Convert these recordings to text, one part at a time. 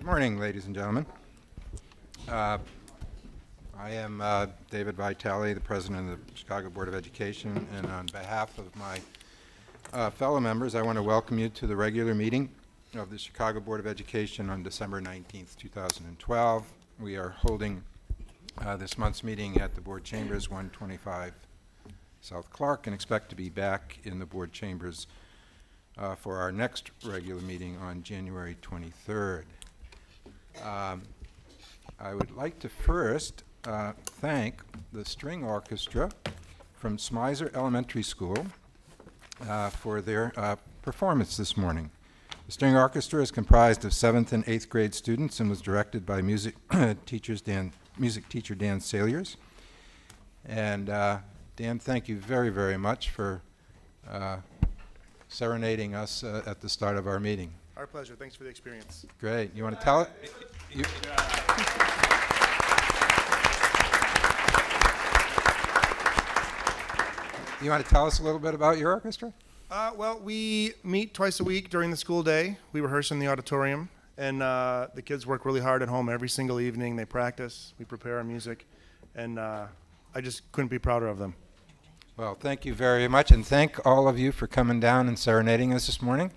Morning, ladies and gentlemen. I am David Vitale, the president of the Chicago Board of Education, and on behalf of my fellow members, I want to welcome you to the regular meeting of the Chicago Board of Education on December 19th, 2012. We are holding this month's meeting at the Board Chambers, 125 South Clark, and expect to be back in the Board Chambers for our next regular meeting on January 23rd. I would like to first thank the string orchestra from Smyser Elementary School for their performance this morning. The string orchestra is comprised of 7th and 8th grade students and was directed by music teacher Dan Saliers. And Dan, thank you very, very much for serenading us at the start of our meeting. Our pleasure. Thanks for the experience. Great. You want to tell it? You want to tell us a little bit about your orchestra? Well, we meet twice a week during the school day. We rehearse in the auditorium, and the kids work really hard at home every single evening. They practice, we prepare our music, and I just couldn't be prouder of them. Well, thank you very much, and thank all of you for coming down and serenading us this morning.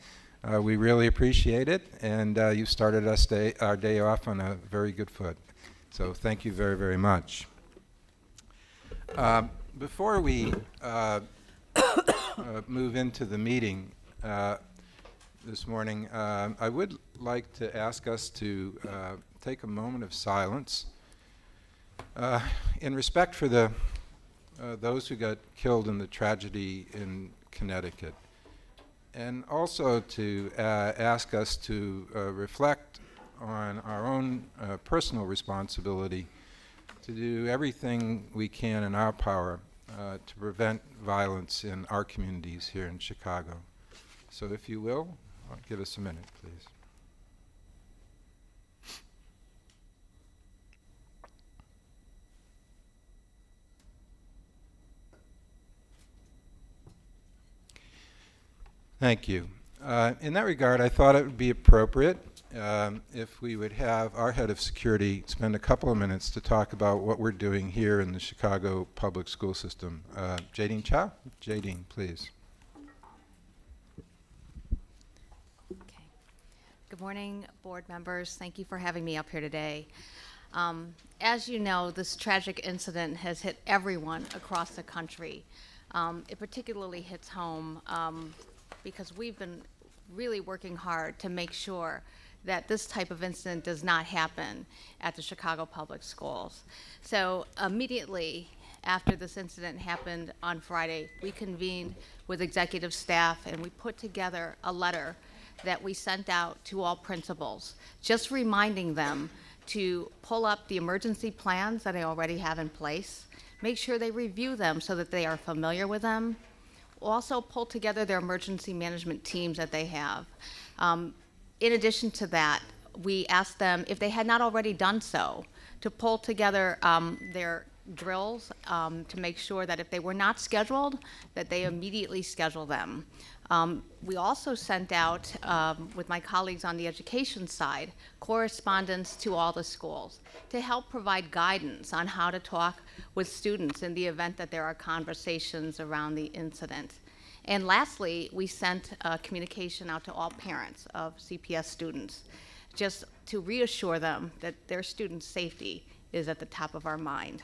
We really appreciate it, and you started our day off on a very good foot. So thank you very, very much. Before we move into the meeting this morning, I would like to ask us to take a moment of silence in respect for those who got killed in the tragedy in Connecticut. And also to ask us to reflect on our own personal responsibility to do everything we can in our power to prevent violence in our communities here in Chicago. So if you will, give us a minute, please. Thank you. In that regard, I thought it would be appropriate if we would have our head of security spend a couple of minutes to talk about what we're doing here in the Chicago public school system. Jadine Chow? Jadine, please. Okay. Good morning, board members. Thank you for having me up here today. As you know, this tragic incident has hit everyone across the country. It particularly hits home because we've been really working hard to make sure that this type of incident does not happen at the Chicago Public Schools. So immediately after this incident happened on Friday, we convened with executive staff and we put together a letter that we sent out to all principals, just reminding them to pull up the emergency plans that they already have in place, make sure they review them so that they are familiar with them, also pull together their emergency management teams that they have. In addition to that, we asked them, if they had not already done so, to pull together their drills to make sure that if they were not scheduled, that they immediately schedule them. We also sent out, with my colleagues on the education side, correspondence to all the schools to help provide guidance on how to talk with students in the event that there are conversations around the incident. And lastly, we sent a communication out to all parents of CPS students just to reassure them that their students' safety is at the top of our mind.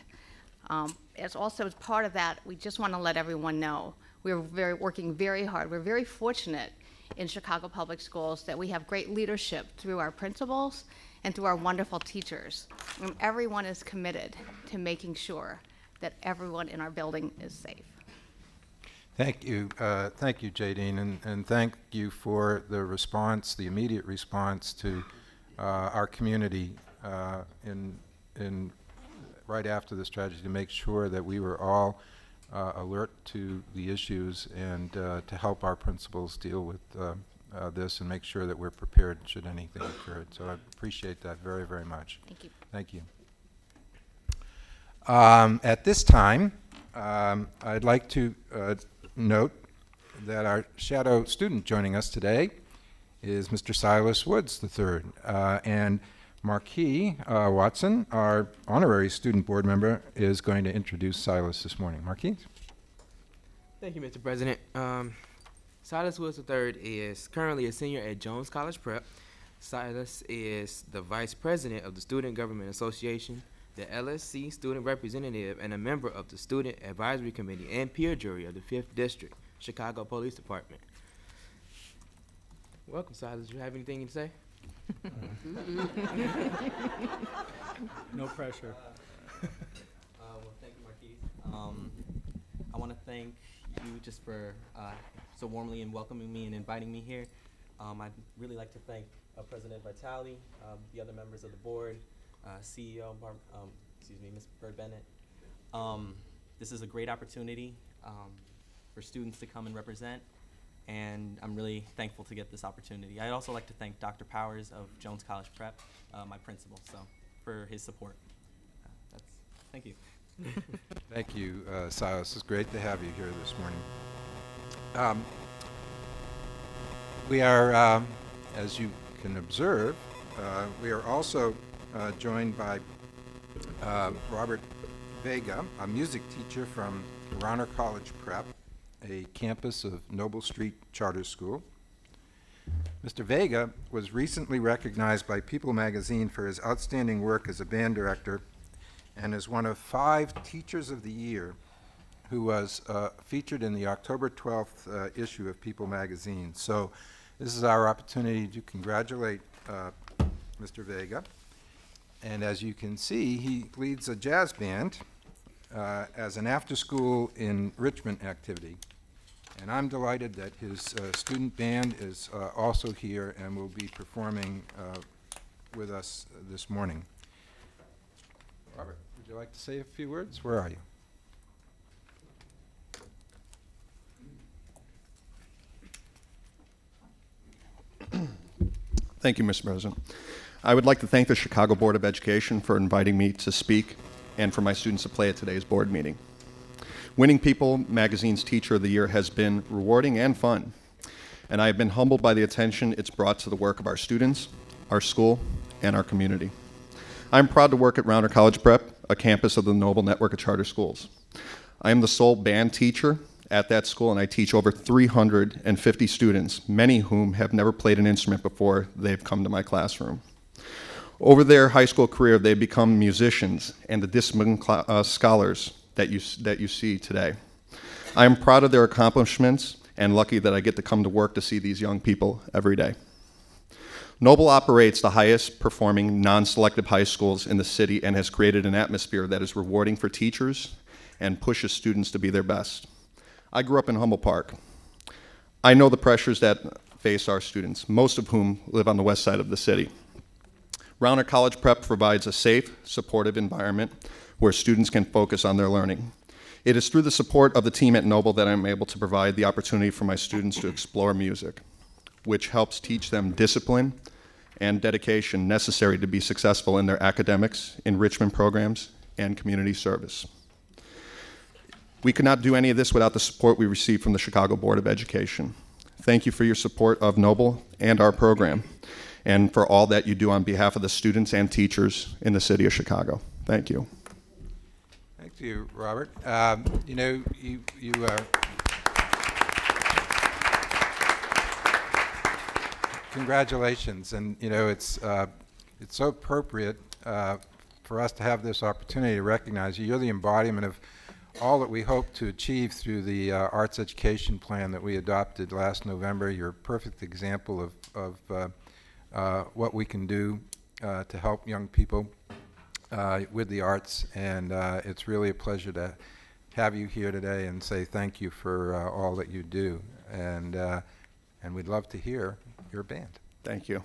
As part of that, we just want to let everyone know we're working very hard. We're very fortunate in Chicago Public Schools that we have great leadership through our principals and through our wonderful teachers. And everyone is committed to making sure that everyone in our building is safe. Thank you, Jadine, and thank you for the response, the immediate response to our community in right after this tragedy to make sure that we were all alert to the issues and to help our principals deal with this and make sure that we're prepared should anything occur. So I appreciate that very, very much. Thank you. Thank you. At this time, I'd like to note that our shadow student joining us today is Mr. Silas Woods III. And Marquis Watson, our honorary student board member, is going to introduce Silas this morning. Marquis? Thank you, Mr. President. Silas Woods III is currently a senior at Jones College Prep. Silas is the vice president of the Student Government Association, the LSC student representative, and a member of the Student Advisory Committee and peer jury of the 5th District, Chicago Police Department. Welcome, Silas. Do you have anything to say? No pressure. Well, thank you, Marquise. I want to thank you just for so warmly and welcoming me and inviting me here. I'd really like to thank President Vitale, the other members of the board, CEO, Ms. Bird Bennett. This is a great opportunity for students to come and represent, and I'm really thankful to get this opportunity. I'd also like to thank Dr. Powers of Jones College Prep, my principal, for his support. Thank you. Thank you, Silas. It's great to have you here this morning. We are, as you can observe, we are also joined by Robert Vega, a music teacher from Rauner College Prep, a campus of Noble Street Charter School. Mr. Vega was recently recognized by People magazine for his outstanding work as a band director and is one of 5 Teachers of the Year who was featured in the October 12th issue of People magazine. So this is our opportunity to congratulate Mr. Vega. And as you can see, he leads a jazz band as an after-school enrichment activity. And I'm delighted that his student band is also here and will be performing with us this morning. Robert, would you like to say a few words? Where are you? Thank you, Mr. President. I would like to thank the Chicago Board of Education for inviting me to speak and for my students to play at today's board meeting. Winning People magazine's Teacher of the Year has been rewarding and fun, and I have been humbled by the attention it's brought to the work of our students, our school, and our community. I'm proud to work at Rauner College Prep, a campus of the Noble Network of Charter Schools. I am the sole band teacher at that school, and I teach over 350 students, many whom have never played an instrument before they've come to my classroom. Over their high school career, they become musicians and the disciplined scholars that you see today. I am proud of their accomplishments and lucky that I get to come to work to see these young people every day. Noble operates the highest performing non-selective high schools in the city and has created an atmosphere that is rewarding for teachers and pushes students to be their best. I grew up in Humboldt Park. I know the pressures that face our students, most of whom live on the west side of the city. Rauner College Prep provides a safe, supportive environment where students can focus on their learning. It is through the support of the team at Noble that I'm able to provide the opportunity for my students to explore music, which helps teach them discipline and dedication necessary to be successful in their academics, enrichment programs, and community service. We could not do any of this without the support we receive from the Chicago Board of Education. Thank you for your support of Noble and our program, and for all that you do on behalf of the students and teachers in the city of Chicago. Thank you. Thank you, Robert. You know, you congratulations, and you know it's so appropriate for us to have this opportunity to recognize you. You're the embodiment of all that we hope to achieve through the arts education plan that we adopted last November. You're a perfect example of what we can do to help young people with the arts, and it's really a pleasure to have you here today and say thank you for all that you do, and we'd love to hear your band. Thank you.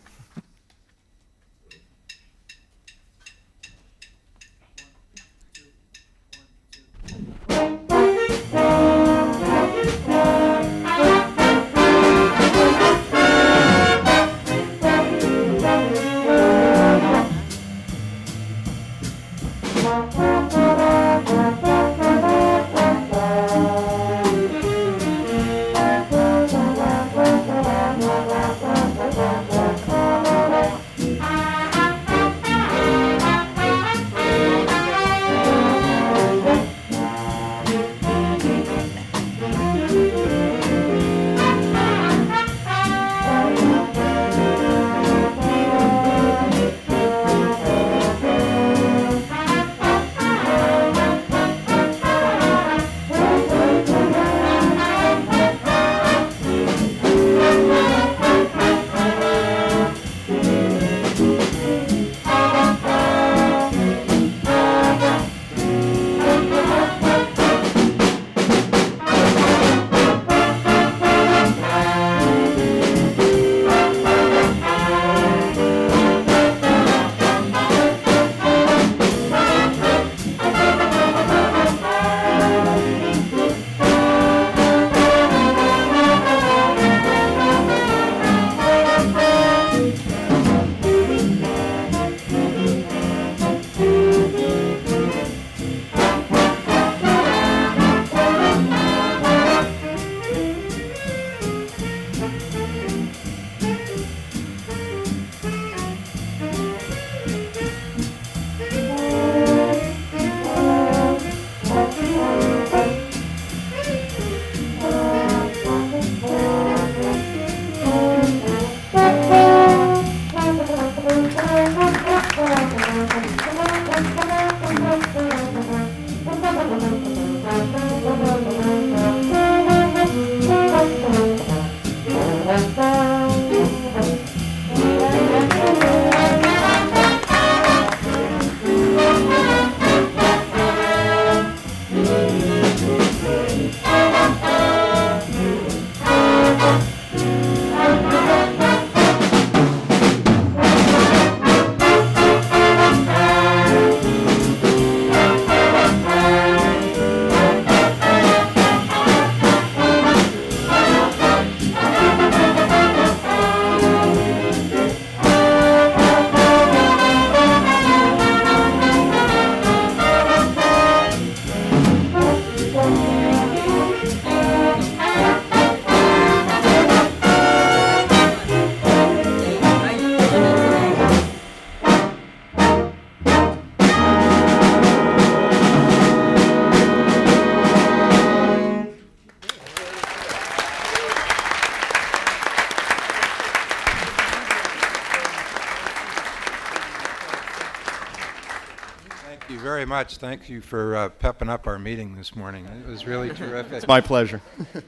you very much. Thank you for pepping up our meeting this morning. It was really terrific. It's my pleasure.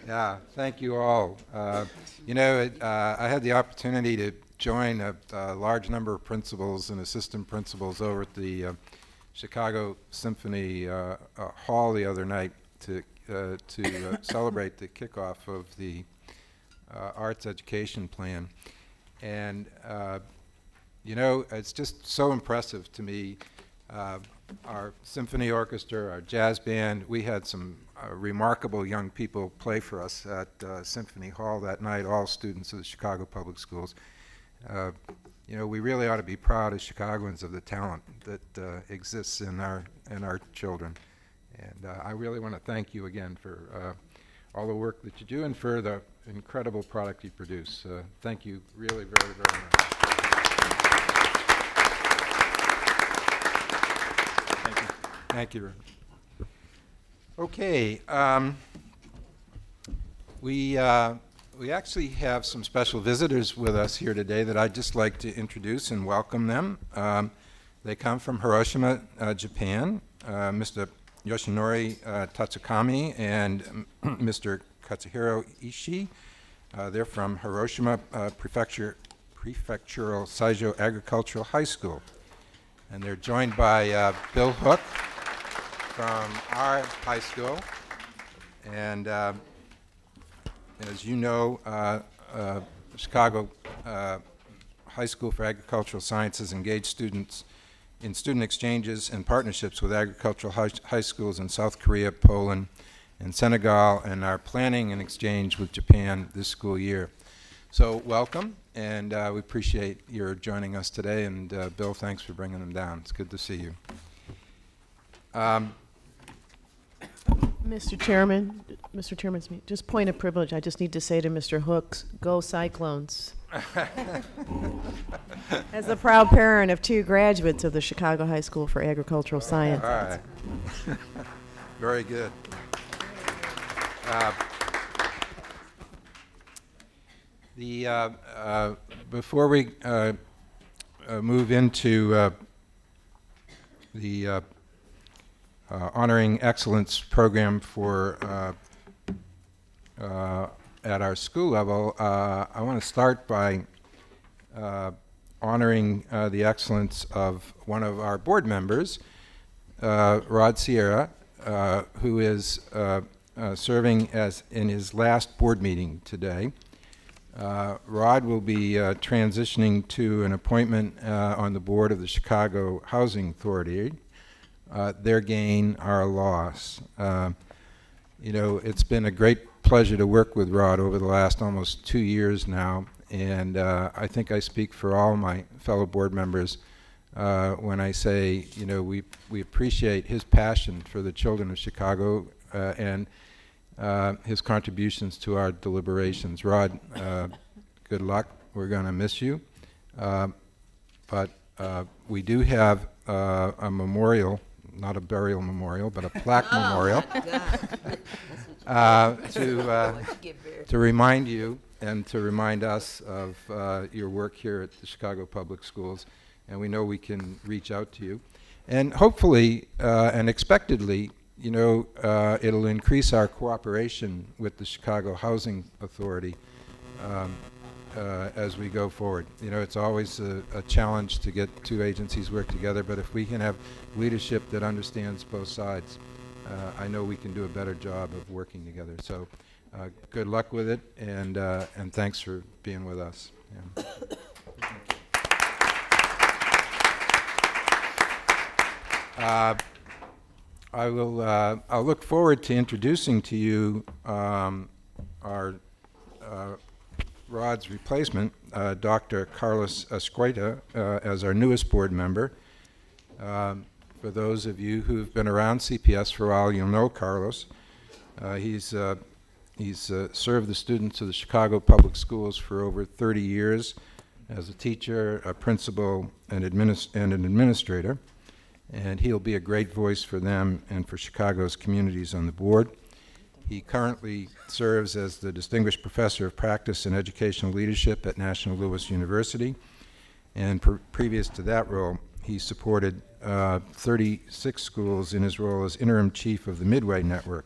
Yeah, thank you all. I had the opportunity to join a large number of principals and assistant principals over at the Chicago Symphony Hall the other night to celebrate the kickoff of the arts education plan. And it's just so impressive to me. Our symphony orchestra, our jazz band, we had some remarkable young people play for us at Symphony Hall that night, all students of the Chicago Public Schools. We really ought to be proud as Chicagoans of the talent that exists in our children. And I really want to thank you again for all the work that you do and for the incredible product you produce. Thank you really very, very much. Thank you. Okay. We actually have some special visitors with us here today that I'd just like to introduce and welcome them. They come from Hiroshima, Japan. Mr. Yoshinori Tatsukami and Mr. Katsuhiro Ishii. They're from Hiroshima Prefectural Saijo Agricultural High School. And they're joined by Bill Hook from our high school. And as you know, Chicago High School for Agricultural Sciences engaged students in student exchanges and partnerships with agricultural high schools in South Korea, Poland, and Senegal, and are planning an exchange with Japan this school year. So welcome, and we appreciate your joining us today. And Bill, thanks for bringing them down. It's good to see you. Mr. Chairman, just point of privilege. I just need to say to Mr. Hooks, go Cyclones. As the proud parent of 2 graduates of the Chicago High School for Agricultural Science. All right. Very good. Before we move into the Honoring Excellence program for at our school level, I want to start by honoring the excellence of one of our board members, Rod Sierra, who is serving as in his last board meeting today. Rod will be transitioning to an appointment on the board of the Chicago Housing Authority. Their gain, our loss. It's been a great pleasure to work with Rod over the last almost 2 years now, and I think I speak for all my fellow board members when I say, we appreciate his passion for the children of Chicago and his contributions to our deliberations. Rod, good luck. We're going to miss you. But we do have a memorial, not a burial memorial, but a plaque memorial to remind you and to remind us of your work here at the Chicago Public Schools. And we know we can reach out to you. And hopefully and expectedly, it'll increase our cooperation with the Chicago Housing Authority as we go forward. It's always a challenge to get 2 agencies work together, but if we can have leadership that understands both sides, I know we can do a better job of working together. So good luck with it, and thanks for being with us. Yeah. I'll look forward to introducing to you our Rod's replacement, Dr. Carlos Escueta, as our newest board member. For those of you who've been around CPS for a while, you'll know Carlos. He's served the students of the Chicago Public Schools for over 30 years as a teacher, a principal, and an administrator. And he'll be a great voice for them and for Chicago's communities on the board. He currently serves as the Distinguished Professor of Practice and Educational Leadership at National Louis University. And previous to that role, he supported 36 schools in his role as interim chief of the Midway Network.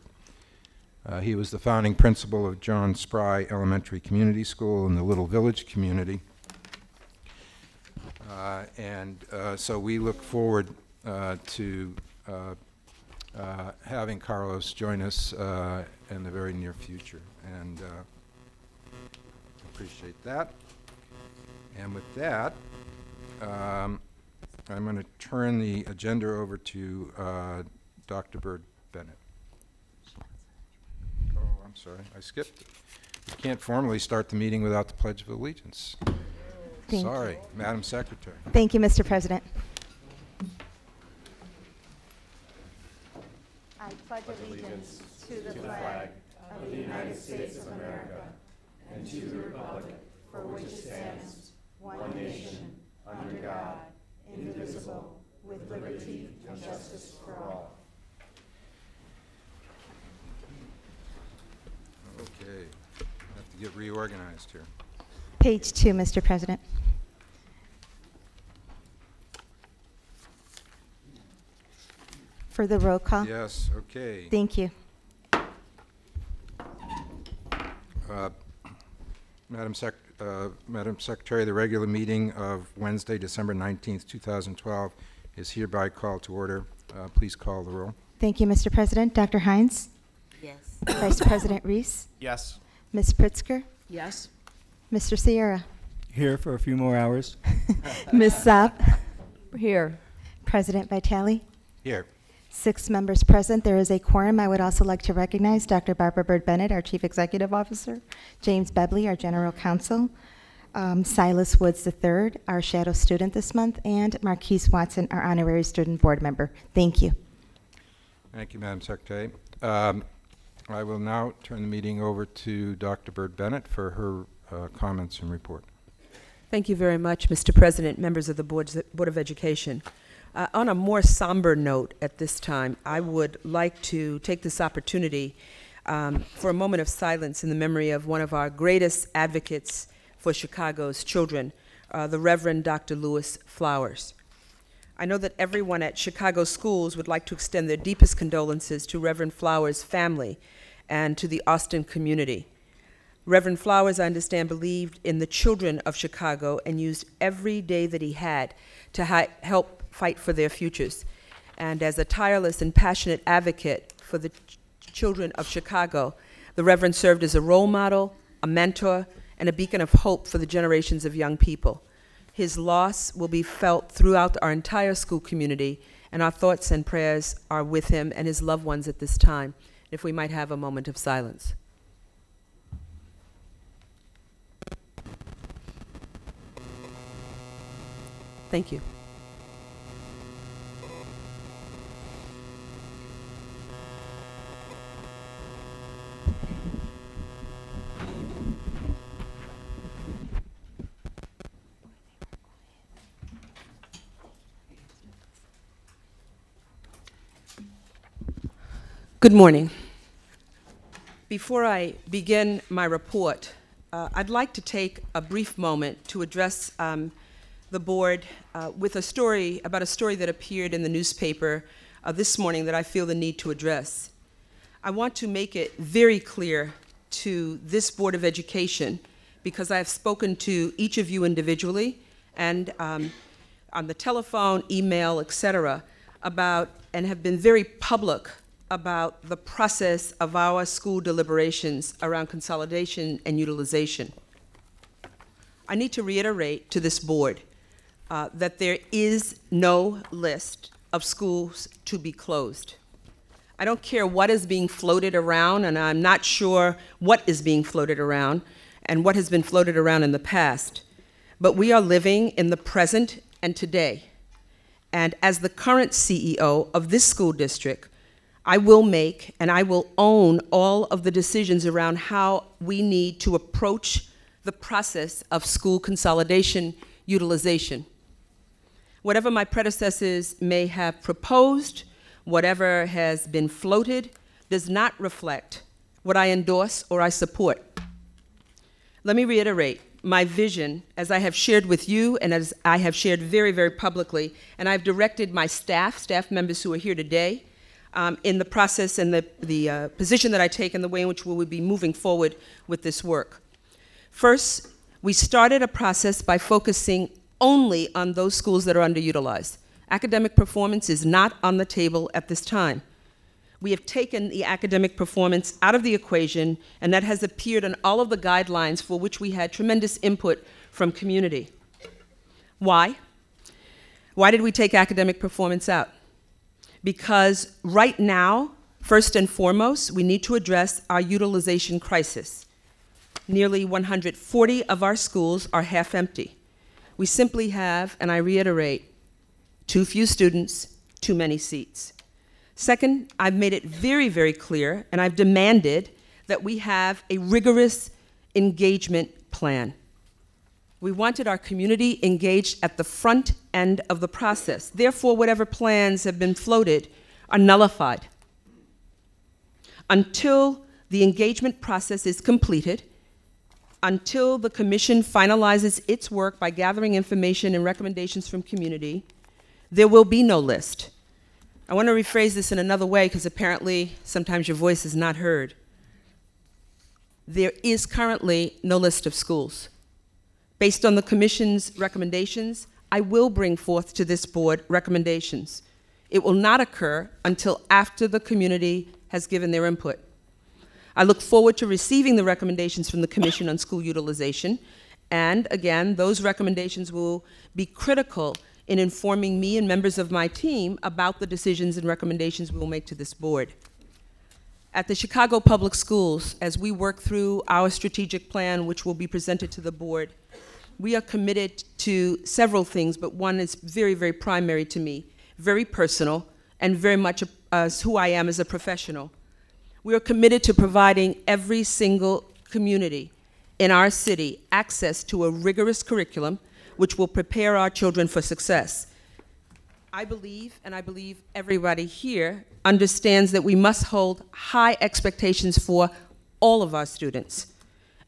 He was the founding principal of John Spry Elementary Community School in the Little Village community. So we look forward to having Carlos join us in the very near future, and appreciate that. And with that, I'm going to turn the agenda over to Dr. Bird Bennett. Oh, I'm sorry, I skipped it. We can't formally start the meeting without the Pledge of Allegiance. Sorry, Madam Secretary. Thank you, Mr. President. I pledge allegiance to the flag of the United States of America and to the republic for which it stands, one nation, under God, indivisible, with liberty and justice for all. Okay, I have to get reorganized here. Page 2, Mr. President. For the roll call. Yes, okay. Thank you. Madam Secretary, the regular meeting of Wednesday, December 19th, 2012 is hereby called to order. Please call the roll. Thank you, Mr. President. Dr. Hines? Yes. Vice President Reese? Yes. Ms. Pritzker? Yes. Mr. Sierra? Here for a few more hours. Ms. Sapp? Here. President Vitale? Here. 6 members present. There is a quorum. I would also like to recognize Dr. Barbara Bird Bennett, our Chief Executive Officer, James Bebley, our General Counsel, Silas Woods III, our shadow student this month, and Marquise Watson, our honorary student board member. Thank you. Thank you, Madam Secretary. I will now turn the meeting over to Dr. Bird Bennett for her comments and report. Thank you very much, Mr. President, members of the Board of Education. On a more somber note at this time, I would like to take this opportunity for a moment of silence in the memory of one of our greatest advocates for Chicago's children, the Reverend Dr. Lewis Flowers. I know that everyone at Chicago schools would like to extend their deepest condolences to Reverend Flowers' family and to the Austin community. Reverend Flowers, I understand, believed in the children of Chicago and used every day that he had to help fight for their futures. And as a tireless and passionate advocate for the children of Chicago, the Reverend served as a role model, a mentor, and a beacon of hope for the generations of young people. His loss will be felt throughout our entire school community, and our thoughts and prayers are with him and his loved ones at this time. If we might have a moment of silence. Thank you. Good morning. Before I begin my report, I'd like to take a brief moment to address the board with a story that appeared in the newspaper this morning that I feel the need to address. I want to make it very clear to this Board of Education, because I have spoken to each of you individually and on the telephone, email, etc., about, and have been very public about the process of our school deliberations around consolidation and utilization. I need to reiterate to this board that there is no list of schools to be closed. I don't care what is being floated around, and I'm not sure what is being floated around and what has been floated around in the past, but we are living in the present and today. And as the current CEO of this school district, I will make and I will own all of the decisions around how we need to approach the process of school consolidation utilization. Whatever my predecessors may have proposed, whatever has been floated, does not reflect what I endorse or I support. Let me reiterate my vision, as I have shared with you and as I have shared very, very publicly, and I've directed my staff members who are here today, in the process and the position that I take and the way in which we will be moving forward with this work. First, we started a process by focusing only on those schools that are underutilized. Academic performance is not on the table at this time. We have taken the academic performance out of the equation, and that has appeared in all of the guidelines for which we had tremendous input from community. Why? Why did we take academic performance out? Because right now, first and foremost, we need to address our utilization crisis. Nearly 140 of our schools are half empty. We simply have, and I reiterate, too few students, too many seats. Second, I've made it very, very clear, and I've demanded that we have a rigorous engagement plan. We wanted our community engaged at the front end of the process. Therefore, whatever plans have been floated are nullified. Until the engagement process is completed, until the commission finalizes its work by gathering information and recommendations from community, there will be no list. I want to rephrase this in another way because apparently sometimes your voice is not heard. There is currently no list of schools. Based on the commission's recommendations, I will bring forth to this board recommendations. It will not occur until after the community has given their input. I look forward to receiving the recommendations from the Commission on School Utilization, and again, those recommendations will be critical in informing me and members of my team about the decisions and recommendations we will make to this board. At the Chicago Public Schools, as we work through our strategic plan, which will be presented to the board, we are committed to several things, but one is very, very primary to me, very personal, and very much who I am as a professional. We are committed to providing every single community in our city access to a rigorous curriculum which will prepare our children for success. I believe, and I believe everybody here understands that we must hold high expectations for all of our students.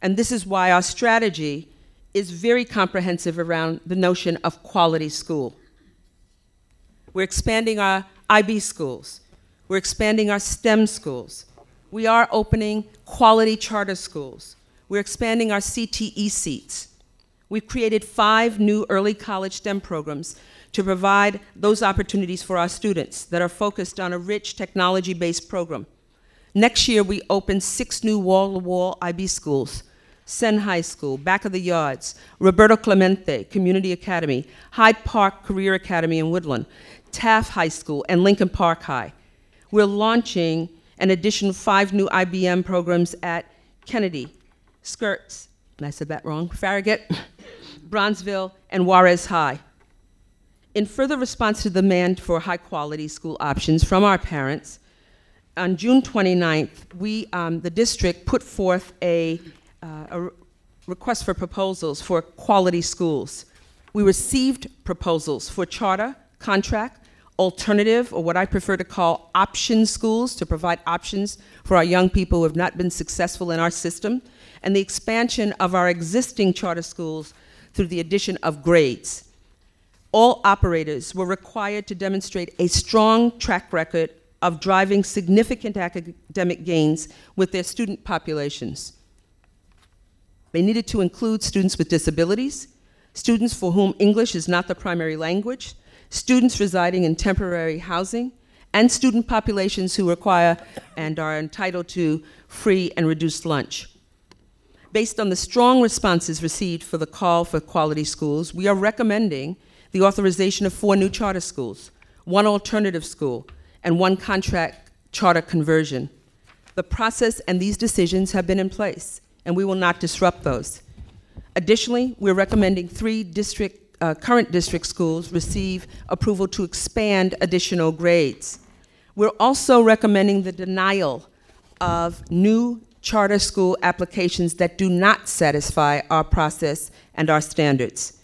And this is why our strategy is very comprehensive around the notion of quality school. We're expanding our IB schools. We're expanding our STEM schools. We are opening quality charter schools. We're expanding our CTE seats. We've created 5 new early college STEM programs to provide those opportunities for our students that are focused on a rich technology-based program. Next year, we open 6 new wall-to-wall IB schools: Senn High School, Back of the Yards, Roberto Clemente Community Academy, Hyde Park Career Academy in Woodland, Taft High School, and Lincoln Park High. We're launching an additional 5 new IBM programs at Kennedy, Skirts, and I said that wrong, Farragut, Bronzeville, and Juarez High. In further response to the demand for high-quality school options from our parents, on June 29th, the district put forth a request for proposals for quality schools. We received proposals for charter, contract, alternative, or what I prefer to call option schools, to provide options for our young people who have not been successful in our system, and the expansion of our existing charter schools through the addition of grades. All operators were required to demonstrate a strong track record of driving significant academic gains with their student populations. They needed to include students with disabilities, students for whom English is not the primary language, students residing in temporary housing, and student populations who require and are entitled to free and reduced lunch. Based on the strong responses received for the call for quality schools, we are recommending the authorization of 4 new charter schools, 1 alternative school, and 1 contract charter conversion. The process and these decisions have been in place, and we will not disrupt those. Additionally, we're recommending 3 current district schools receive approval to expand additional grades. We're also recommending the denial of new charter school applications that do not satisfy our process and our standards.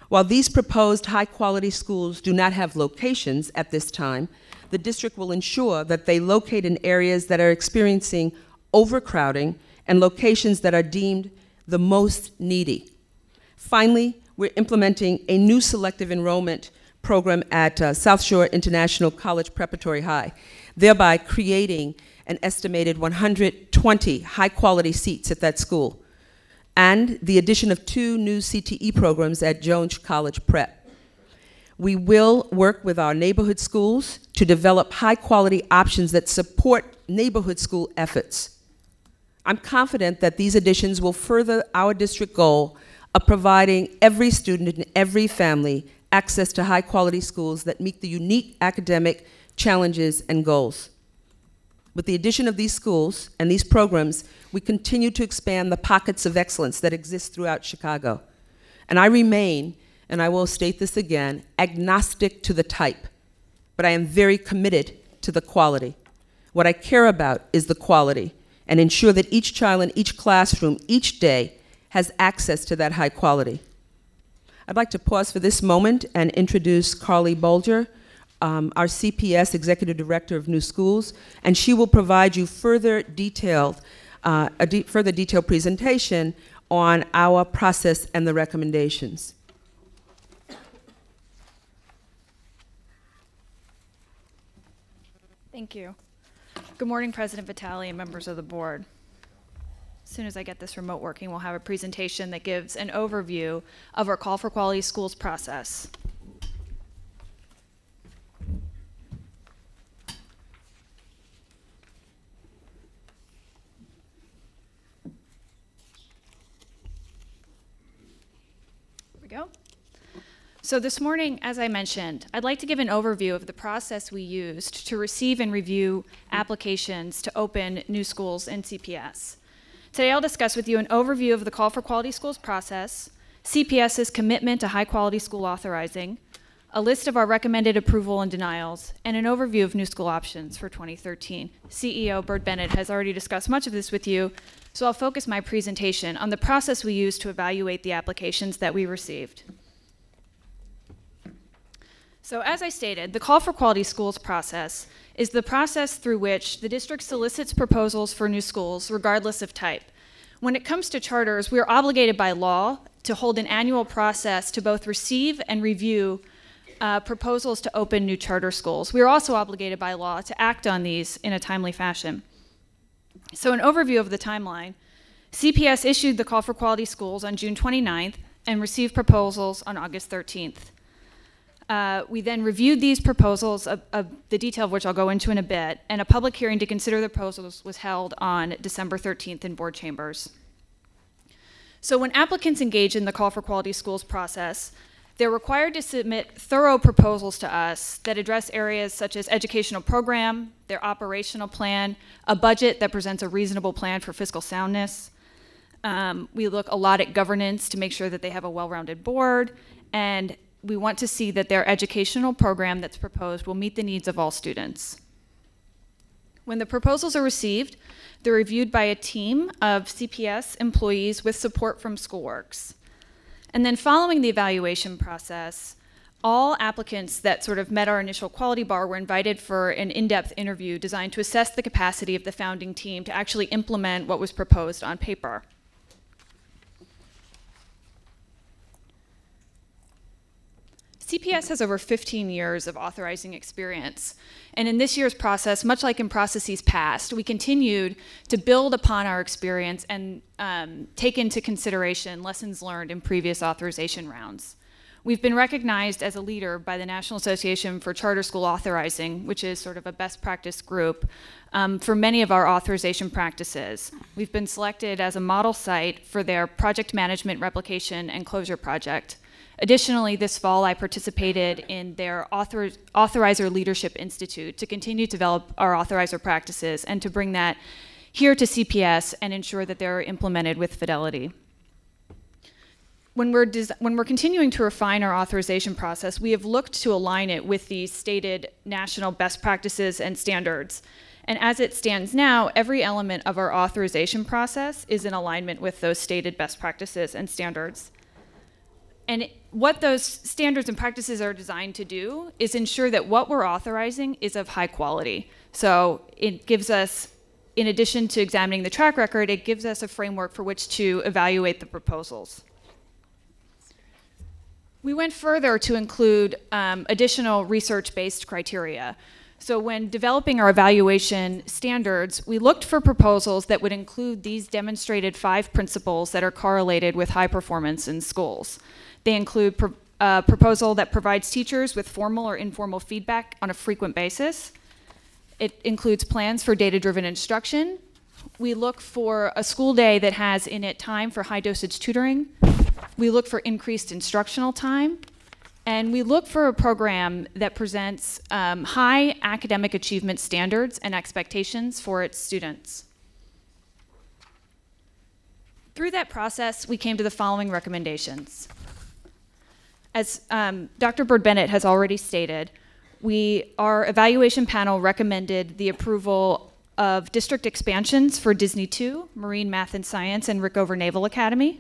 While these proposed high-quality schools do not have locations at this time, the district will ensure that they locate in areas that are experiencing overcrowding and locations that are deemed the most needy. Finally, we're implementing a new selective enrollment program at South Shore International College Preparatory High, thereby creating an estimated 120 high-quality seats at that school, and the addition of 2 new CTE programs at Jones College Prep. We will work with our neighborhood schools to develop high-quality options that support neighborhood school efforts. I'm confident that these additions will further our district goal of providing every student and every family access to high-quality schools that meet the unique academic challenges and goals. With the addition of these schools and these programs, we continue to expand the pockets of excellence that exist throughout Chicago. And I remain, and I will state this again, agnostic to the type, but I am very committed to the quality. What I care about is the quality, and ensure that each child in each classroom, each day, has access to that high quality. I'd like to pause for this moment and introduce Carly Bolger, our CPS Executive Director of New Schools, and she will provide you further detailed presentation on our process and the recommendations. Thank you. Good morning, President Vitale and members of the board. As soon as I get this remote working, we'll have a presentation that gives an overview of our Call for Quality Schools process. Here we go. So this morning, as I mentioned, I'd like to give an overview of the process we used to receive and review applications to open new schools in CPS. Today I'll discuss with you an overview of the Call for Quality Schools process, CPS's commitment to high quality school authorizing, a list of our recommended approval and denials, and an overview of new school options for 2013. CEO Bird Bennett has already discussed much of this with you, so I'll focus my presentation on the process we used to evaluate the applications that we received. So as I stated, the Call for Quality Schools process is the process through which the district solicits proposals for new schools, regardless of type. When it comes to charters, we are obligated by law to hold an annual process to both receive and review proposals to open new charter schools. We are also obligated by law to act on these in a timely fashion. So an overview of the timeline. CPS issued the Call for Quality Schools on June 29th and received proposals on August 13th. We then reviewed these proposals, the detail of which I'll go into in a bit, and a public hearing to consider the proposals was held on December 13th in board chambers. So when applicants engage in the Call for Quality Schools process, they're required to submit thorough proposals to us that address areas such as educational program, their operational plan, a budget that presents a reasonable plan for fiscal soundness. We look a lot at governance to make sure that they have a well-rounded board, and we want to see that their educational program that's proposed will meet the needs of all students. When the proposals are received, they're reviewed by a team of CPS employees with support from SchoolWorks. And then following the evaluation process, all applicants that sort of met our initial quality bar were invited for an in-depth interview designed to assess the capacity of the founding team to actually implement what was proposed on paper. CPS has over 15 years of authorizing experience. And in this year's process, much like in processes past, we continued to build upon our experience and take into consideration lessons learned in previous authorization rounds. We've been recognized as a leader by the National Association for Charter School Authorizing, which is sort of a best practice group, for many of our authorization practices. We've been selected as a model site for their project management replication and closure project. Additionally, this fall, I participated in their Authorizer Leadership Institute to continue to develop our authorizer practices and to bring that here to CPS and ensure that they're implemented with fidelity. When we're continuing to refine our authorization process, we have looked to align it with the stated national best practices and standards. And as it stands now, every element of our authorization process is in alignment with those stated best practices and standards. And what those standards and practices are designed to do is ensure that what we're authorizing is of high quality. So it gives us, in addition to examining the track record, it gives us a framework for which to evaluate the proposals. We went further to include additional research-based criteria. So when developing our evaluation standards, we looked for proposals that would include these demonstrated 5 principles that are correlated with high performance in schools. They include a proposal that provides teachers with formal or informal feedback on a frequent basis. It includes plans for data-driven instruction. We look for a school day that has in it time for high-dosage tutoring. We look for increased instructional time. And we look for a program that presents high academic achievement standards and expectations for its students. Through that process, we came to the following recommendations. As Dr. Bird-Bennett has already stated, our evaluation panel recommended the approval of district expansions for Disney 2, Marine Math and Science, and Rickover Naval Academy.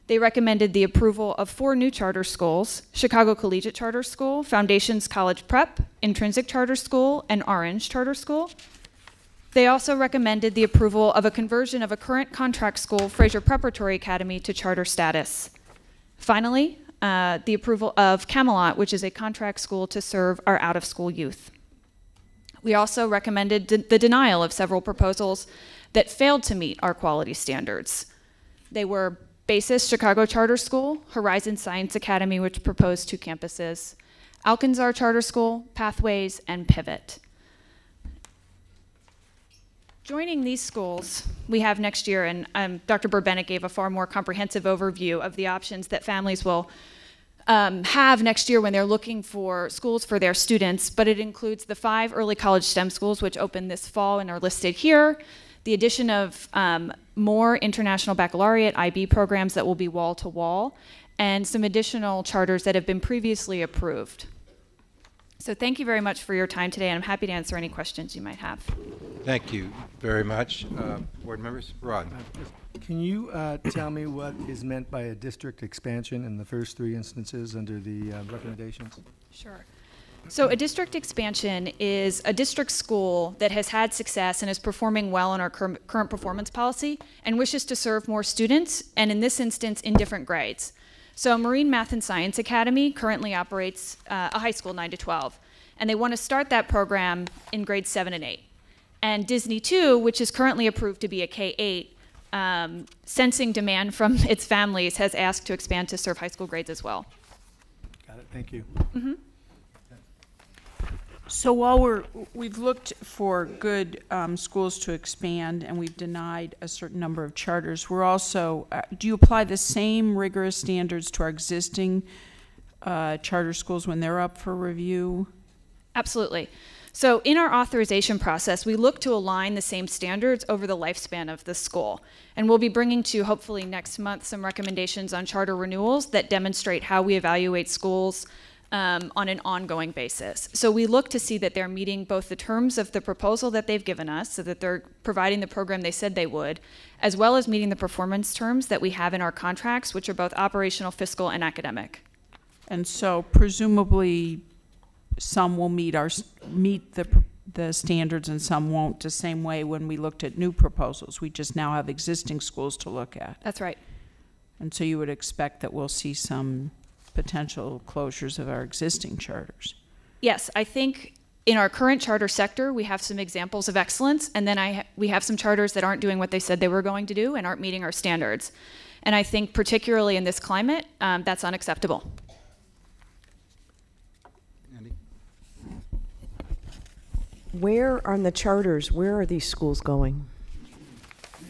They recommended the approval of 4 new charter schools: Chicago Collegiate Charter School, Foundations College Prep, Intrinsic Charter School, and Orange Charter School. They also recommended the approval of a conversion of a current contract school, Fraser Preparatory Academy, to charter status. Finally, the approval of Camelot, which is a contract school to serve our out-of-school youth. We also recommended the denial of several proposals that failed to meet our quality standards. They were Basis Chicago Charter School, Horizon Science Academy, which proposed 2 campuses, Alcanzar Charter School, Pathways, and Pivot. Joining these schools we have next year, and Dr. Bird-Bennett gave a far more comprehensive overview of the options that families will have next year when they're looking for schools for their students, but it includes the 5 early college STEM schools, which open this fall and are listed here, the addition of more international baccalaureate IB programs that will be wall-to-wall, and some additional charters that have been previously approved. So thank you very much for your time today, and I'm happy to answer any questions you might have. Thank you very much. Board members, Rod. Can you tell me what is meant by a district expansion in the first 3 instances under the recommendations? Sure. So a district expansion is a district school that has had success and is performing well on our current performance policy and wishes to serve more students, and in this instance, in different grades. So Marine Math and Science Academy currently operates a high school 9 to 12, and they want to start that program in grades 7 and 8. And Disney 2, which is currently approved to be a K-8, sensing demand from its families, has asked to expand to serve high school grades as well. Got it. Thank you. Mm-hmm. So while we've looked for good schools to expand, and we've denied a certain number of charters, we're also, do you apply the same rigorous standards to our existing charter schools when they're up for review? Absolutely. So in our authorization process, we look to align the same standards over the lifespan of the school. And we'll be bringing to you, hopefully next month, some recommendations on charter renewals that demonstrate how we evaluate schools on an ongoing basis. So we look to see that they're meeting both the terms of the proposal that they've given us, so that they're providing the program they said they would, as well as meeting the performance terms that we have in our contracts, which are both operational, fiscal, and academic. And so presumably some will meet the standards and some won't, the same way when we looked at new proposals. We just now have existing schools to look at. That's right. And so you would expect that we'll see some potential closures of our existing charters. Yes, I think in our current charter sector, we have some examples of excellence, and then we have some charters that aren't doing what they said they were going to do and aren't meeting our standards. And I think particularly in this climate, that's unacceptable. Andy? Where on the charters, where are these schools going?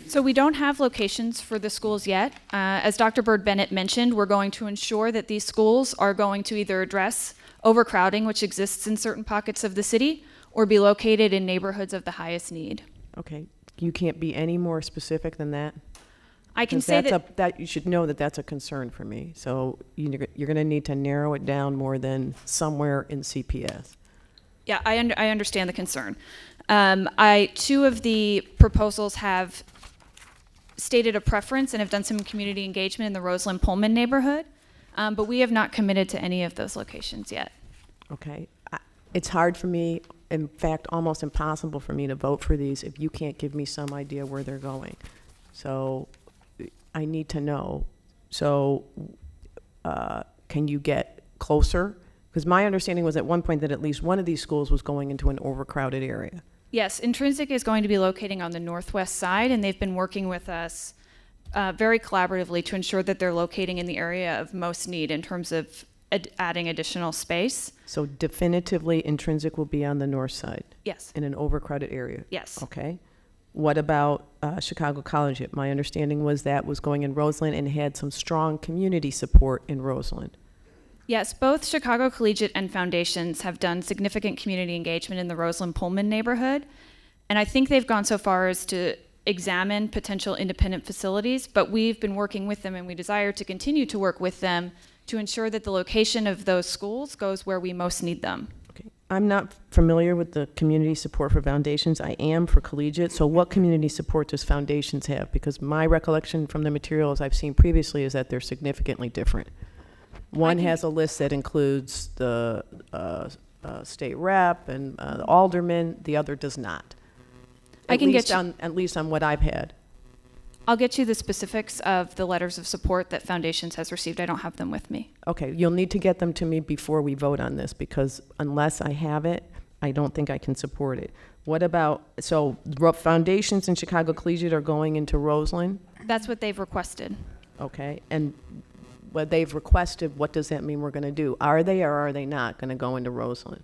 So we don't have locations for the schools yet. As Dr. Bird-Bennett mentioned, we're going to ensure that these schools are going to either address overcrowding, which exists in certain pockets of the city, or be located in neighborhoods of the highest need. Okay, you can't be any more specific than that? I can 'Cause say that you should know that that's a concern for me. So you're going to need to narrow it down more than somewhere in CPS. Yeah, I understand the concern. 2 of the proposals have stated a preference and have done some community engagement in the Roseland Pullman neighborhood, but we have not committed to any of those locations yet. Okay. It's hard for me, in fact, almost impossible for me to vote for these if you can't give me some idea where they're going. So I need to know. So can you get closer? Because my understanding was at one point that at least one of these schools was going into an overcrowded area. Yes, Intrinsic is going to be locating on the northwest side, and they've been working with us very collaboratively to ensure that they're locating in the area of most need in terms of adding additional space. So definitively, Intrinsic will be on the north side? Yes. In an overcrowded area? Yes. Okay. What about Chicago Collegiate? My understanding was that was going in Roseland and had some strong community support in Roseland. Yes, both Chicago Collegiate and Foundations have done significant community engagement in the Roseland-Pullman neighborhood, and I think they've gone so far as to examine potential independent facilities, but we've been working with them and we desire to continue to work with them to ensure that the location of those schools goes where we most need them. Okay. I'm not familiar with the community support for Foundations. I am for Collegiate. So what community support does Foundations have? Because my recollection from the materials I've seen previously is that they're significantly different. One has a list that includes the state rep and the alderman. The other does not. At least on what I've had. I'll get you the specifics of the letters of support that Foundations has received. I don't have them with me. Okay, you'll need to get them to me before we vote on this, because unless I have it, I don't think I can support it. What about, so Foundations and Chicago Collegiate are going into Roseland? That's what they've requested. Okay, and what they've requested, what does that mean we're going to do? Are they or are they not going to go into Roseland?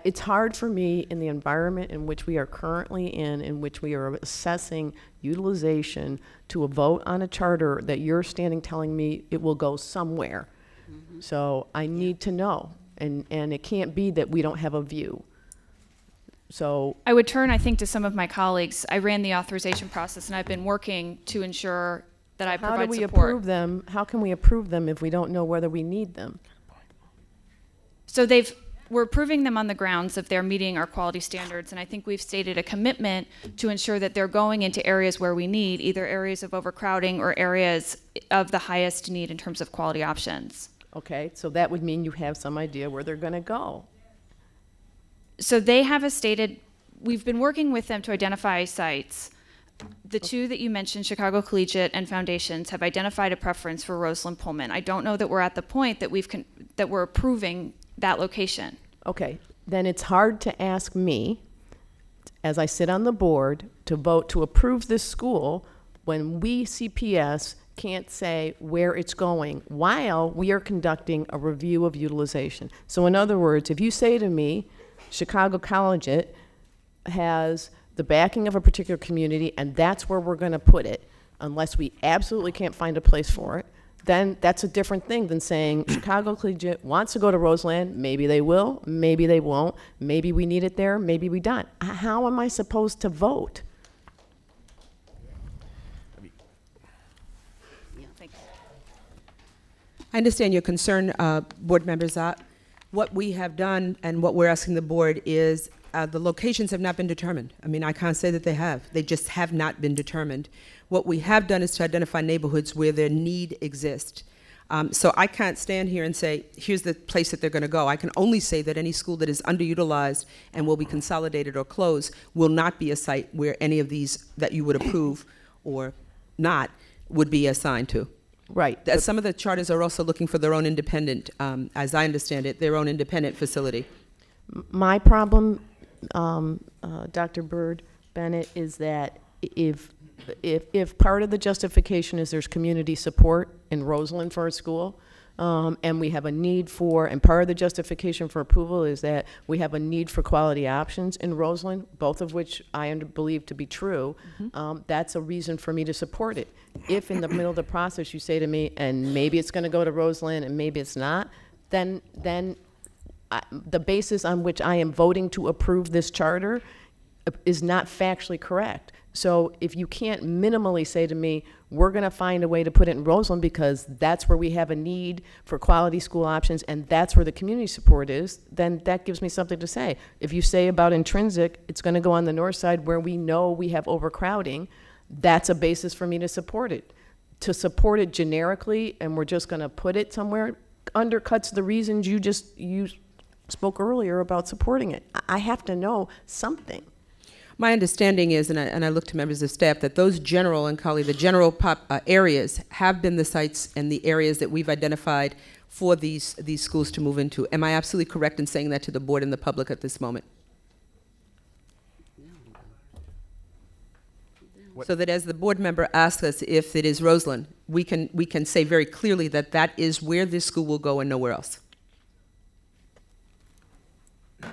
It's hard for me in the environment in which we are currently in which we are assessing utilization, to a vote on a charter that you're standing telling me it will go somewhere. Mm-hmm. So I need to know, and it can't be that we don't have a view. So I would turn, I think, to some of my colleagues. I ran the authorization process, and I've been working to ensure that I provide support. How do we approve them? How can we approve them if we don't know whether we need them? So we're approving them on the grounds of they're meeting our quality standards, and I think we've stated a commitment to ensure that they're going into areas where we need, either areas of overcrowding or areas of the highest need in terms of quality options. Okay, so that would mean you have some idea where they're going to go. So they have we've been working with them to identify sites. The two that you mentioned, Chicago Collegiate and Foundations, have identified a preference for Roseland Pullman. I don't know that we're at the point that that we're approving that location. Okay, then it's hard to ask me, as I sit on the board, to vote to approve this school when we, CPS, can't say where it's going while we are conducting a review of utilization. So in other words, if you say to me, Chicago Collegiate has the backing of a particular community and that's where we're going to put it, unless we absolutely can't find a place for it, then that's a different thing than saying Chicago Collegiate wants to go to Roseland. Maybe they will, maybe they won't, maybe we need it there, maybe we don't. How am I supposed to vote? I understand your concern, board members. What we have done and what we're asking the board is the locations have not been determined. I mean, I can't say that they have. They just have not been determined. What we have done is to identify neighborhoods where their need exists. So I can't stand here and say, here's the place that they're going to go. I can only say that any school that is underutilized and will be consolidated or closed will not be a site where any of these that you would approve or not would be assigned to. Right. Some of the charters are also looking for their own independent, as I understand it, their own independent facility. My problem, Dr. Bird Bennett, is that if part of the justification is there's community support in Roseland for a school, and we have a need for, and part of the justification for approval is that we have a need for quality options in Roseland, both of which I believe to be true, that's a reason for me to support it. If in the middle of the process you say to me, and maybe it's going to go to Roseland and maybe it's not, then the basis on which I am voting to approve this charter is not factually correct. So if you can't minimally say to me, we're going to find a way to put it in Roseland because that's where we have a need for quality school options and that's where the community support is, then that gives me something to say. If you say about Intrinsic, it's going to go on the north side where we know we have overcrowding, that's a basis for me to support it. To support it generically and we're just going to put it somewhere undercuts the reasons you spoke earlier about supporting it. I have to know something. My understanding is, and I look to members of staff, that those general and Kali, the general areas have been the sites and the areas that we've identified for these schools to move into. Am I absolutely correct in saying that to the board and the public at this moment? So that as the board member asks us if it is Roseland, we can say very clearly that that is where this school will go and nowhere else. The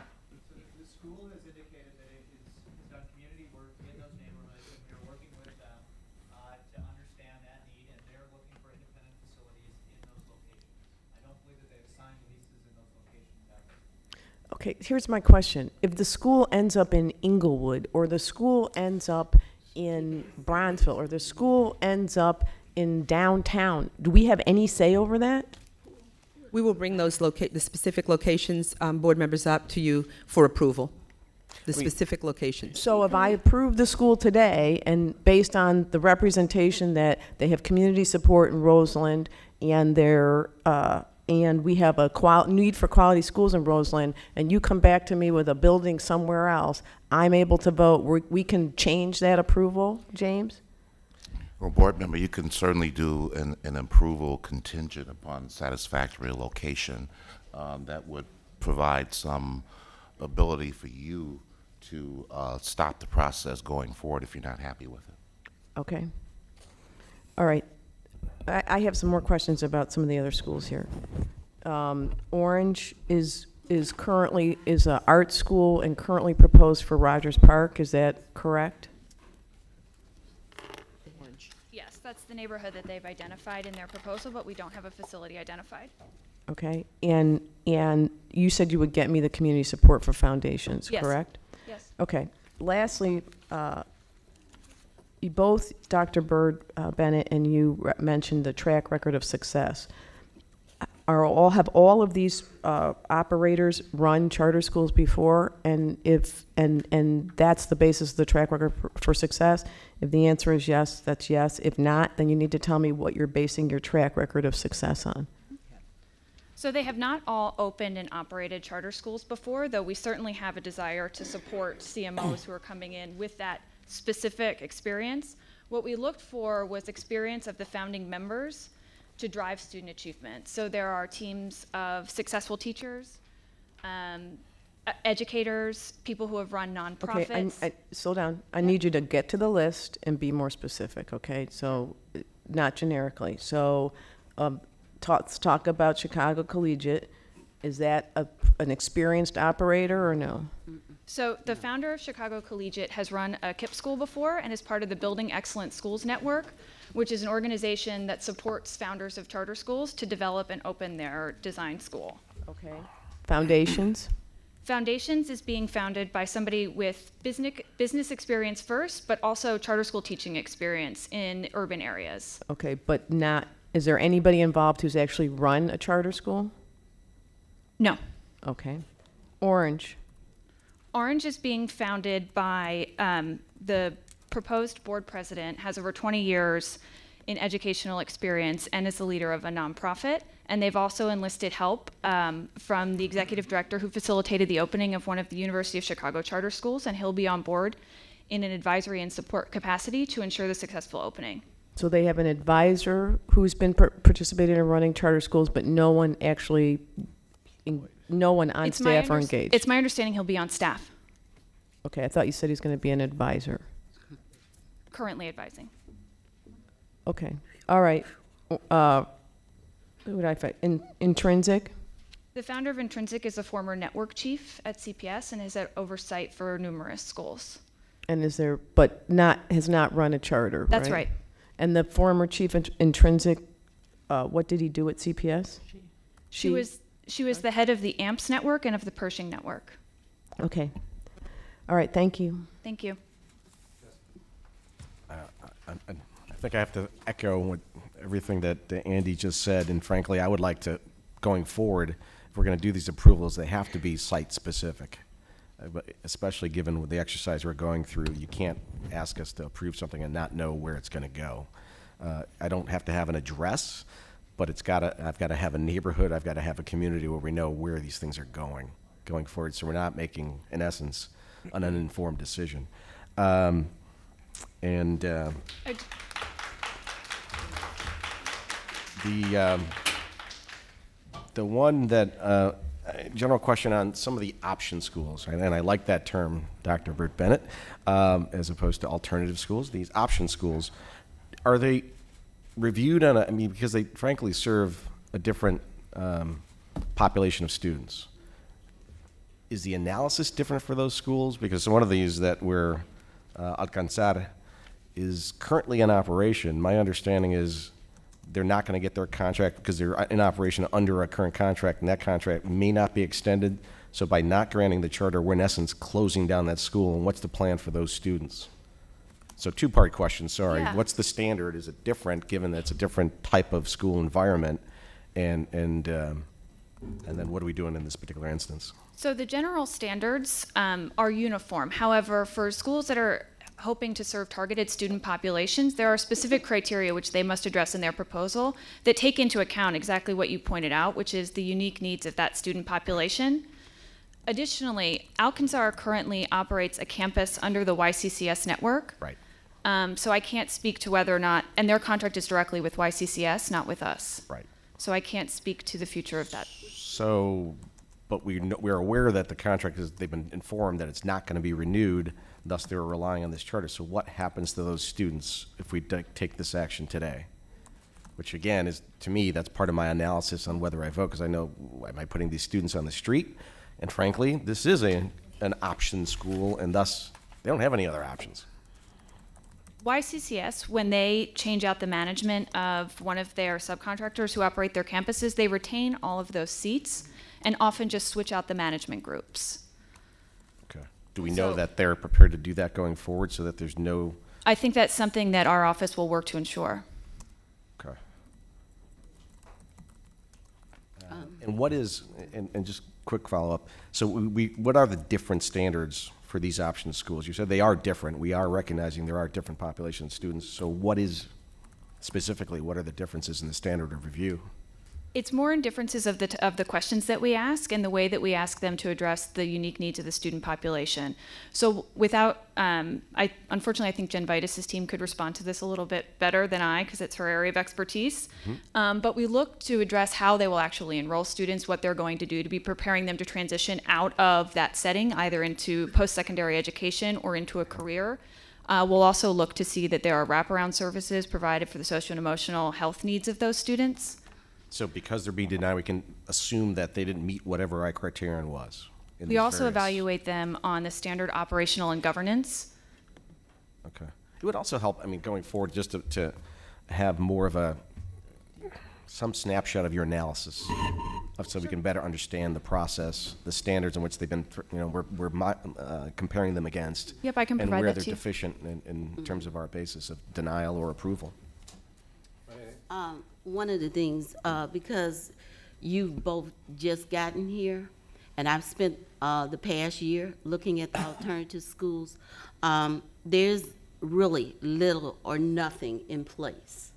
school has indicated that it has done community work in those neighborhoods, and we are working with them to understand that need, and they're looking for independent facilities in those locations. I don't believe that they've signed leases in those locations ever. Okay, here's my question. If the school ends up in Inglewood, or the school ends up in Bronzeville, or the school ends up in downtown, do we have any say over that? We will bring those the specific locations, board members, up to you for approval. The specific locations. So if I approve the school today, and based on the representation that they have community support in Roseland, and they're and we have a need for quality schools in Roseland, and you come back to me with a building somewhere else, I'm able to vote. We can change that approval, James? Well, board member, you can certainly do an approval contingent upon satisfactory location that would provide some ability for you to stop the process going forward if you're not happy with it. Okay. All right. I have some more questions about some of the other schools here. Orange is currently an art school and currently proposed for Rogers Park. Is that correct? Yes, that's the neighborhood that they've identified in their proposal, but we don't have a facility identified. Okay. And you said you would get me the community support for foundations, Yes. correct? Yes. Okay. Lastly, you both, Dr. Byrd Bennett, and you mentioned the track record of success. Have all of these operators run charter schools before? And and that's the basis of the track record for success? If the answer is yes, that's yes. If not, then you need to tell me what you're basing your track record of success on. So they have not all opened and operated charter schools before, though we certainly have a desire to support CMOs who are coming in with that specific experience. What we looked for was experience of the founding members to drive student achievement. So there are teams of successful teachers, educators, people who have run nonprofits. Okay, slow down. I need you to get to the list and be more specific, okay? So, not generically. So, let's talk about Chicago Collegiate. Is that an experienced operator or no? So the founder of Chicago Collegiate has run a KIPP school before and is part of the Building Excellent Schools Network, which is an organization that supports founders of charter schools to develop and open their design school. Okay. Foundations? Foundations is being founded by somebody with business experience first, but also charter school teaching experience in urban areas. Okay, but is there anybody involved who's actually run a charter school? No. Okay. Orange? Orange is being founded by the proposed board president, has over 20 years in educational experience and is the leader of a nonprofit. And they've also enlisted help from the executive director who facilitated the opening of one of the University of Chicago charter schools, and he'll be on board in an advisory and support capacity to ensure the successful opening. So they have an advisor who's been participating in running charter schools, but no one actually, no one on staff or engaged? It's my understanding he'll be on staff. Okay, I thought you said he's going to be an advisor. Currently advising. Okay, all right. Who would I find? Intrinsic? The founder of Intrinsic is a former network chief at CPS and is at oversight for numerous schools. And has not run a charter, That's right. And the former chief Intrinsic, what did he do at CPS? She was the head of the AMPS network and of the Pershing network. Okay. All right, thank you. Thank you. I think I have to echo everything that Andy just said, and frankly, I would like to, going forward, if we're going to do these approvals, they have to be site-specific, especially given the exercise we're going through. You can't ask us to approve something and not know where it's going to go. I don't have to have an address, but I've got to have a neighborhood, I've got to have a community where we know where these things are going forward, so we're not making, in essence, an uninformed decision. The one that, general question on some of the option schools, and I like that term, Dr. Burt Bennett, as opposed to alternative schools. These option schools, are they reviewed on I mean, because they frankly serve a different population of students. Is the analysis different for those schools? Because one of these that we're, Alcanzar, is currently in operation. My understanding is they're not going to get their contract because they're in operation under a current contract, and that contract may not be extended. So by not granting the charter, we're in essence closing down that school. And what's the plan for those students? So two-part question, sorry. Yeah. What's the standard? Is it different, given that it's a different type of school environment? And then what are we doing in this particular instance? So the general standards are uniform. However, for schools that are hoping to serve targeted student populations, there are specific criteria which they must address in their proposal that take into account exactly what you pointed out, which is the unique needs of that student population. Additionally, Alcanzar currently operates a campus under the YCCS network. Right. So I can't speak to whether or not, and their contract is directly with YCCS, not with us. Right. So I can't speak to the future of that. So, but we're aware that the contract is, they've been informed that it's not going to be renewed, thus they're relying on this charter. So what happens to those students if we take this action today? Which again is, to me, that's part of my analysis on whether I vote, because I know, am I putting these students on the street? And frankly, this is an option school, and thus they don't have any other options. YCCS, when they change out the management of one of their subcontractors who operate their campuses, they retain all of those seats and often just switch out the management groups. Okay. Do we know that they're prepared to do that going forward so that there's no... I think that's something that our office will work to ensure. Okay. And what is, and just quick follow-up, so what are the different standards for these option schools? You said they are different. We are recognizing there are different population of students. So what is, specifically, what are the differences in the standard of review? It's more in differences of the questions that we ask and the way that we ask them to address the unique needs of the student population. So without, unfortunately, I think Jen Vitus's team could respond to this a little bit better than I, because it's her area of expertise. Mm-hmm. But we look to address how they will actually enroll students, what they're going to do to be preparing them to transition out of that setting, either into post-secondary education or into a career. We'll also look to see that there are wraparound services provided for the social and emotional health needs of those students. So because they're being denied, we can assume that they didn't meet whatever our criterion was. We also evaluate them on the standard operational and governance. Okay. It would also help, I mean, going forward, just to have more of some snapshot of your analysis, so we can better understand the process, the standards in which they've been, we're comparing them against. Yep, I can provide and where that they're to you. deficient in terms of our basis of denial or approval. One of the things, because you've both just gotten here, and I've spent the past year looking at the alternative schools, there's really little or nothing in place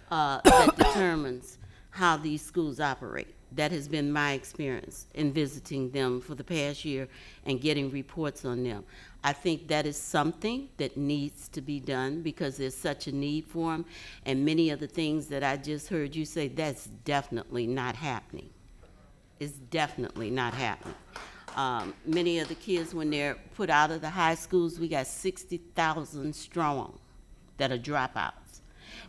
that determines how these schools operate. That has been my experience in visiting them for the past year and getting reports on them. I think that is something that needs to be done because there's such a need for them. And many of the things that I just heard you say, that's definitely not happening. It's definitely not happening. Many of the kids, when they're put out of the high schools, we got 60,000 strong that are dropouts.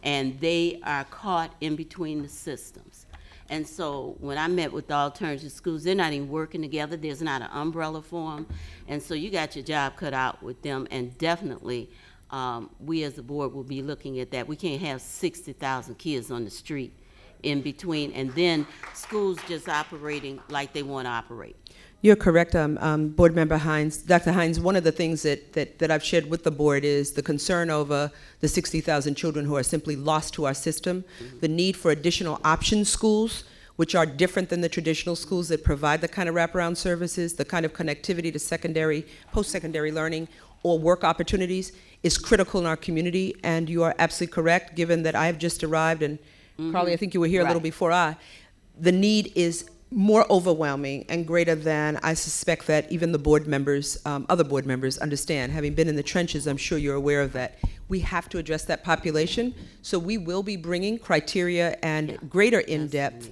And they are caught in between the systems. And so when I met with the alternative schools, they're not even working together. There's not an umbrella for them. And so you got your job cut out with them. And definitely, we as a board will be looking at that. We can't have 60,000 kids on the street in between, and then schools just operating like they want to operate. You're correct, Board Member Hines. Dr. Hines, one of the things that I've shared with the board is the concern over the 60,000 children who are simply lost to our system, the need for additional option schools, which are different than the traditional schools that provide the kind of wraparound services, the kind of connectivity to secondary, post-secondary learning, or work opportunities is critical in our community. And you are absolutely correct, given that I have just arrived, and Carly, I think you were here a little before the need is more overwhelming and greater than I suspect that even the board members, other board members understand. Having been in the trenches, I'm sure you're aware of that. We have to address that population, so we will be bringing criteria and greater in-depth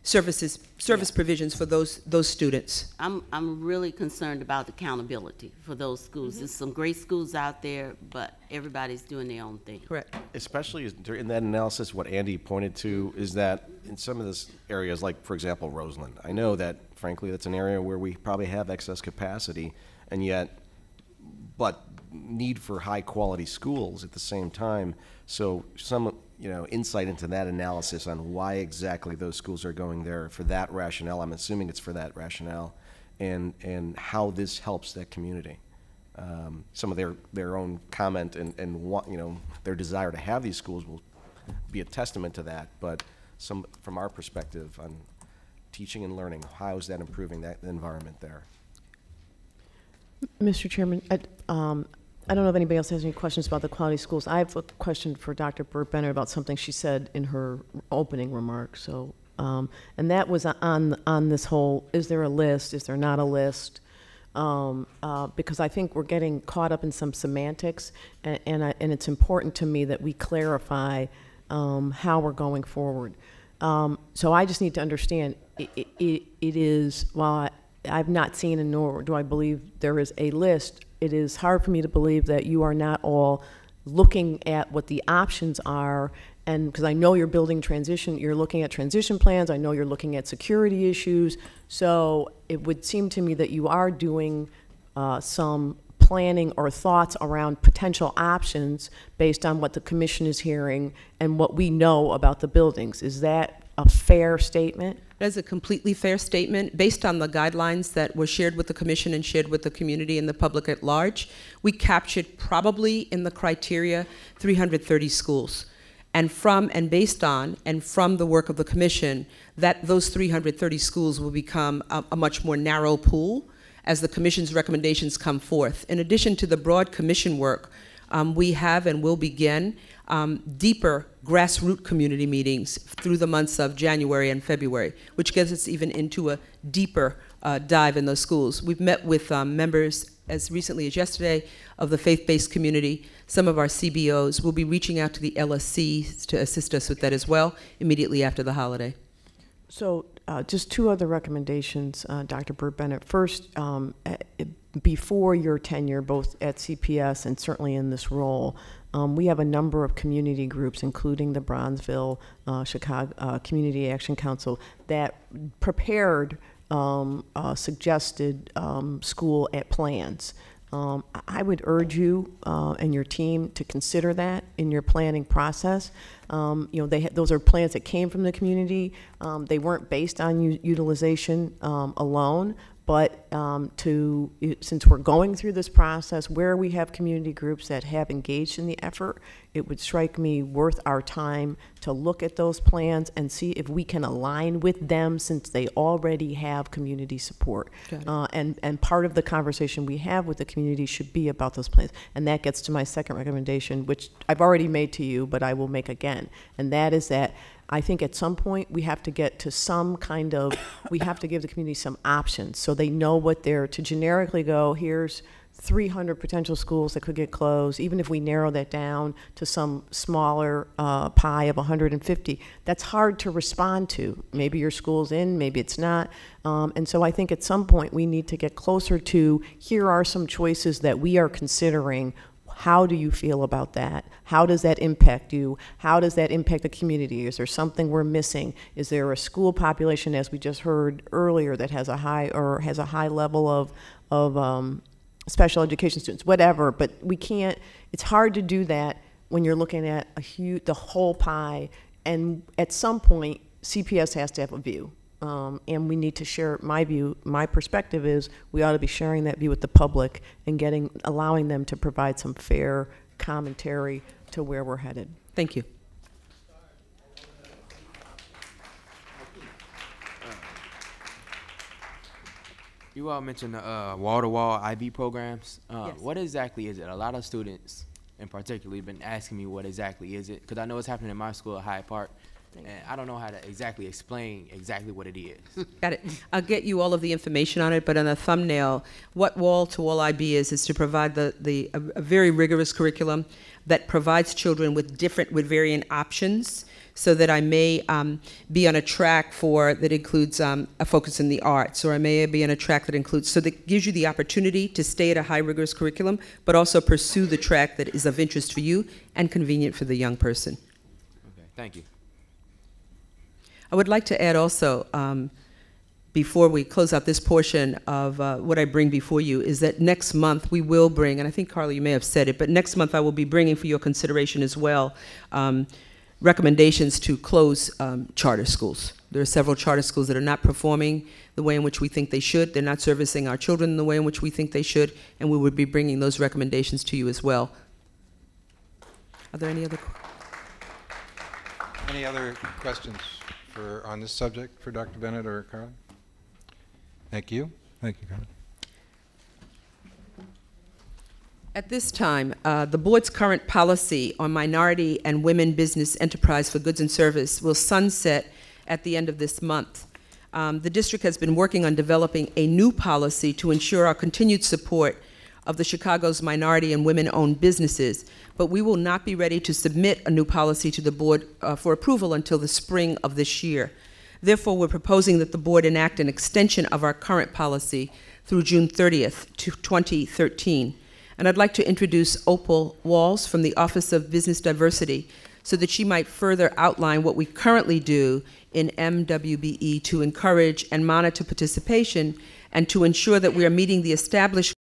service provisions for those students. I'm really concerned about accountability for those schools. There's some great schools out there, but everybody's doing their own thing. Correct. Especially in that analysis, what Andy pointed to is that in some of those areas, like, for example, Roseland, I know that, frankly, that's an area where we probably have excess capacity, and yet, but need for high-quality schools at the same time. So some, insight into that analysis on why exactly those schools are going there for that rationale. I'm assuming it's for that rationale, and how this helps that community. Some of their own comment and what, their desire to have these schools will be a testament to that. But from our perspective on teaching and learning, how is that improving that environment there? Mr. Chairman, I don't know if anybody else has any questions about the quality schools. I have a question for Dr. Burt-Bennett about something she said in her opening remarks. So, and that was on this whole, is there a list, is there not a list? Because I think we're getting caught up in some semantics, and it's important to me that we clarify how we're going forward. So I just need to understand, it is, while I've not seen and nor do I believe there is a list, it is hard for me to believe that you are not all looking at what the options are, and because I know you're building transition, you're looking at transition plans, I know you're looking at security issues, so it would seem to me that you are doing some planning or thoughts around potential options based on what the commission is hearing and what we know about the buildings. Is that a fair statement? That is a completely fair statement. Based on the guidelines that were shared with the commission and shared with the community and the public at large, we captured probably in the criteria 330 schools. And based on and from the work of the commission, that those 330 schools will become a much more narrow pool as the commission's recommendations come forth. In addition to the broad commission work, we have and will begin deeper grassroots community meetings through the months of January and February, which gets us even into a deeper dive in those schools. We've met with members as recently as yesterday of the faith-based community. Some of our CBOs will be reaching out to the LSC to assist us with that as well immediately after the holiday. So just two other recommendations, Dr. Burt-Bennett. First, before your tenure, both at CPS and certainly in this role, we have a number of community groups, including the Bronzeville Chicago Community Action Council, that prepared suggested school plans. I would urge you and your team to consider that in your planning process. Those are plans that came from the community. They weren't based on utilization alone, but since we're going through this process where we have community groups that have engaged in the effort, it would strike me worth our time to look at those plans and see if we can align with them since they already have community support. And part of the conversation we have with the community should be about those plans. And that gets to my second recommendation, which I've already made to you, but I will make again. And that is that I think at some point we have to get to some kind of, we have to give the community some options so they know what they're, to generically go, here's 300 potential schools that could get closed, even if we narrow that down to some smaller pie of 150, that's hard to respond to. Maybe your school's in, maybe it's not. And so I think at some point we need to get closer to, here are some choices that we are considering. How do you feel about that? How does that impact you? How does that impact the community? Is there something we're missing? Is there a school population, as we just heard earlier, that has a high level of special education students? Whatever, but we can't. It's hard to do that when you're looking at the whole pie. And at some point, CPS has to have a view. And we need to share my view. My perspective is we ought to be sharing that view with the public and allowing them to provide some fair commentary to where we're headed. Thank you. You all mentioned the wall-to-wall IB programs. Yes. What exactly is it? A lot of students in particular have been asking me what exactly is it, because I know it's happening in my school at Hyde Park. And I don't know how to exactly explain exactly what it is. Got it. I'll get you all of the information on it, but on the thumbnail, what Wall to Wall IB is to provide a very rigorous curriculum that provides children with varying options, so that I may be on a track that includes a focus in the arts, or I may be on a track that includes, so that gives you the opportunity to stay at a high rigorous curriculum, but also pursue the track that is of interest for you and convenient for the young person. Okay, thank you. I would like to add also, before we close out this portion of what I bring before you, is that next month we will bring, and I think, Carla, you may have said it, but next month I will be bringing for your consideration as well recommendations to close charter schools. There are several charter schools that are not performing the way in which we think they should. They're not servicing our children in the way in which we think they should, and we would be bringing those recommendations to you as well. Are there any other questions on this subject for Dr. Bennett or Carla? Thank you. Thank you, Carla. At this time, the board's current policy on minority and women business enterprise for goods and service will sunset at the end of this month. The district has been working on developing a new policy to ensure our continued support of the Chicago's minority and women-owned businesses, but we will not be ready to submit a new policy to the board for approval until the spring of this year. Therefore, we're proposing that the board enact an extension of our current policy through June 30th, 2013. And I'd like to introduce Opal Walls from the Office of Business Diversity so that she might further outline what we currently do in MWBE to encourage and monitor participation and to ensure that we are meeting the established